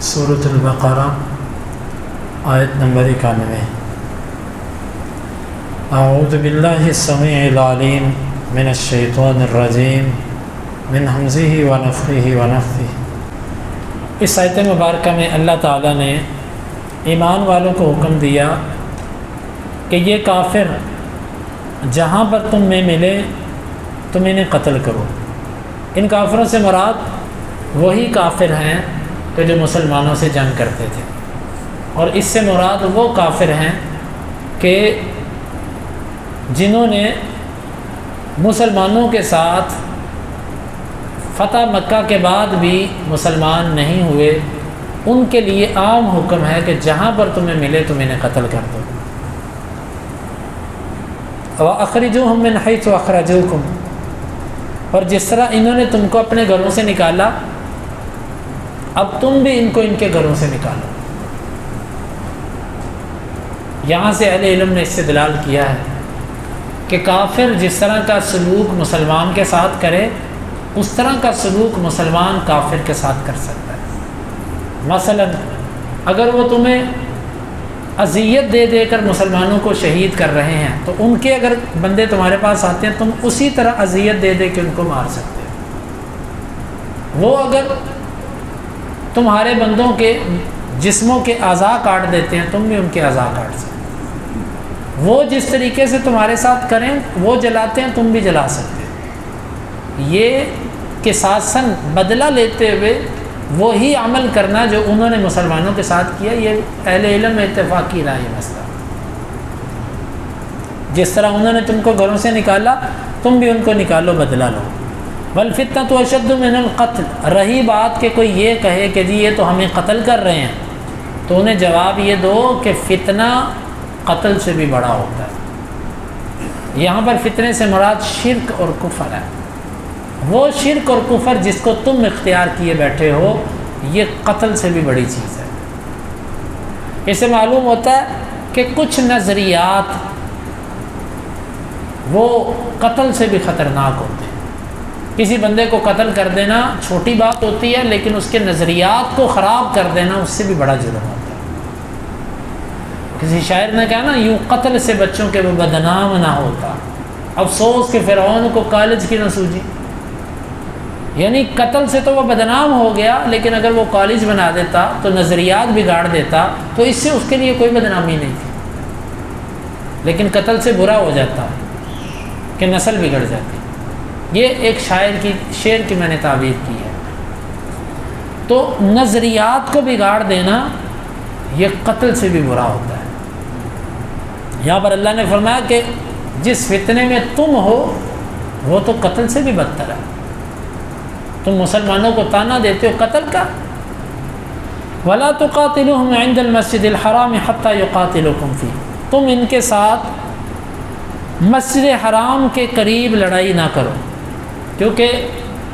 سورۃ البقرہ آیت نمبر 91۔ اعوذ باللہ السمیع العلیم من الشیطان الرجیم من ہمزہ ونفخہ ونفثہ۔ اس آیت مبارکہ میں اللہ تعالیٰ نے ایمان والوں کو حکم دیا کہ یہ کافر جہاں پر تم میں ملے تم انہیں قتل کرو۔ ان کافروں سے مراد وہی کافر ہیں کہ جو مسلمانوں سے جنگ کرتے تھے، اور اس سے مراد وہ کافر ہیں کہ جنہوں نے مسلمانوں کے ساتھ فتح مکہ کے بعد بھی مسلمان نہیں ہوئے، ان کے لیے عام حکم ہے کہ جہاں پر تمہیں ملے تم انہیں قتل کر دو۔ وَأَخْرِجُوهُم مِّنْ حَيْثُ أَخْرَجُوكُمْ، اور جس طرح انہوں نے تم کو اپنے گھروں سے نکالا، اب تم بھی ان کو ان کے گھروں سے نکالو۔ یہاں سے اہل علم نے استدلال کیا ہے کہ کافر جس طرح کا سلوک مسلمان کے ساتھ کرے اس طرح کا سلوک مسلمان کافر کے ساتھ کر سکتا ہے۔ مثلا اگر وہ تمہیں اذیت دے دے کر مسلمانوں کو شہید کر رہے ہیں تو ان کے اگر بندے تمہارے پاس آتے ہیں تم اسی طرح اذیت دے دے کے ان کو مار سکتے ہو۔ وہ اگر تمہارے بندوں کے جسموں کے اعضاء کاٹ دیتے ہیں تم بھی ان کے اعضاء کاٹ سکتے ہو۔ وہ جس طریقے سے تمہارے ساتھ کریں وہ جلاتے ہیں تم بھی جلا سکتے ہو۔ یہ قصاصاً بدلہ لیتے ہوئے وہی عمل کرنا جو انہوں نے مسلمانوں کے ساتھ کیا، یہ اہل علم میں اتفاقی رائے مسئلہ۔ جس طرح انہوں نے تم کو گھروں سے نکالا تم بھی ان کو نکالو، بدلہ لو۔ والفتنۃ اشد من القتل، رہی بات کہ کوئی یہ کہے کہ جی یہ تو ہمیں قتل کر رہے ہیں، تو انہیں جواب یہ دو کہ فتنہ قتل سے بھی بڑا ہوتا ہے۔ یہاں پر فتنے سے مراد شرک اور کفر ہے۔ وہ شرک اور کفر جس کو تم اختیار کیے بیٹھے ہو یہ قتل سے بھی بڑی چیز ہے۔ اس سے معلوم ہوتا ہے کہ کچھ نظریات وہ قتل سے بھی خطرناک ہوتے ہیں۔ کسی بندے کو قتل کر دینا چھوٹی بات ہوتی ہے، لیکن اس کے نظریات کو خراب کر دینا اس سے بھی بڑا جرم ہوتا ہے۔ کسی شاعر نے کہا نا، یوں قتل سے بچوں کے وہ بدنام نہ ہوتا، افسوس کہ فرعون کو کالج کی نہ سوجی۔ یعنی قتل سے تو وہ بدنام ہو گیا، لیکن اگر وہ کالج بنا دیتا تو نظریات بگاڑ دیتا تو اس سے اس کے لیے کوئی بدنامی نہیں تھی، لیکن قتل سے برا ہو جاتا کہ نسل بگڑ جاتی۔ یہ ایک شعر کی میں نے تعبیر کی ہے۔ تو نظریات کو بگاڑ دینا یہ قتل سے بھی برا ہوتا ہے۔ یہاں پر اللہ نے فرمایا کہ جس فتنے میں تم ہو وہ تو قتل سے بھی بدتر ہے۔ تم مسلمانوں کو تانا دیتے ہو قتل کا۔ وَلَا تُقَاتِلُوهُمْ عِنْدَ الْمَسْجِدِ الْحَرَامِ حَتَّى يُقَاتِلُوكُمْ فِيهِ، تم ان کے ساتھ مسجد حرام کے قریب لڑائی نہ کرو، کیونکہ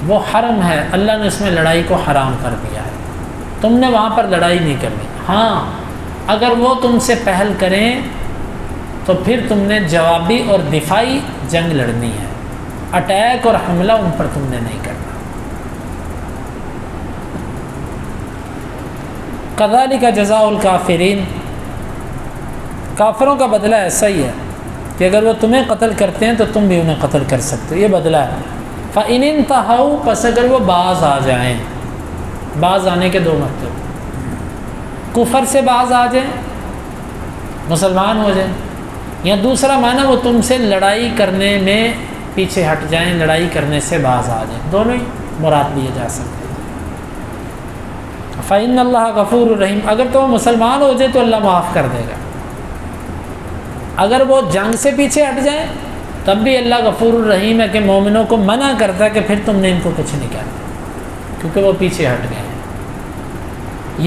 وہ حرم ہے، اللہ نے اس میں لڑائی کو حرام کر دیا ہے، تم نے وہاں پر لڑائی نہیں کرنی۔ ہاں اگر وہ تم سے پہل کریں تو پھر تم نے جوابی اور دفاعی جنگ لڑنی ہے، اٹیک اور حملہ ان پر تم نے نہیں کرنا۔ كَذَلِكَ جَزَاءُ الْكَافِرِينَ، کافروں کا بدلہ ایسا ہی ہے کہ اگر وہ تمہیں قتل کرتے ہیں تو تم بھی انہیں قتل کر سکتے ہو، یہ بدلہ ہے۔ فَإِنِ انْتَهَوْا، پس اگر وہ باز آ جائیں، باز آنے کے دو مطلب، کفر سے باز آ جائیں، مسلمان ہو جائیں، یا دوسرا معنی وہ تم سے لڑائی کرنے میں پیچھے ہٹ جائیں، لڑائی کرنے سے باز آ جائیں، دونوں ہی مراد لیے جا سکتے ہیں۔ فَإِنَّ اللَّهَ غَفُورٌ رَحِيمٌ، اگر تو وہ مسلمان ہو جائے تو اللہ معاف کر دے گا، اگر وہ جنگ سے پیچھے ہٹ جائیں تب بھی اللہ غفور الرحیم ہے کہ مومنوں کو منع کرتا ہے کہ پھر تم نے ان کو کچھ نہیں کہنا، کیونکہ وہ پیچھے ہٹ گئے ہیں۔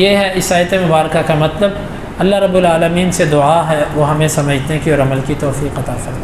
یہ ہے اس آیت مبارکہ کا مطلب۔ اللہ رب العالمین سے دعا ہے وہ ہمیں سمجھنے کی اور عمل کی توفیق عطا فرمائے۔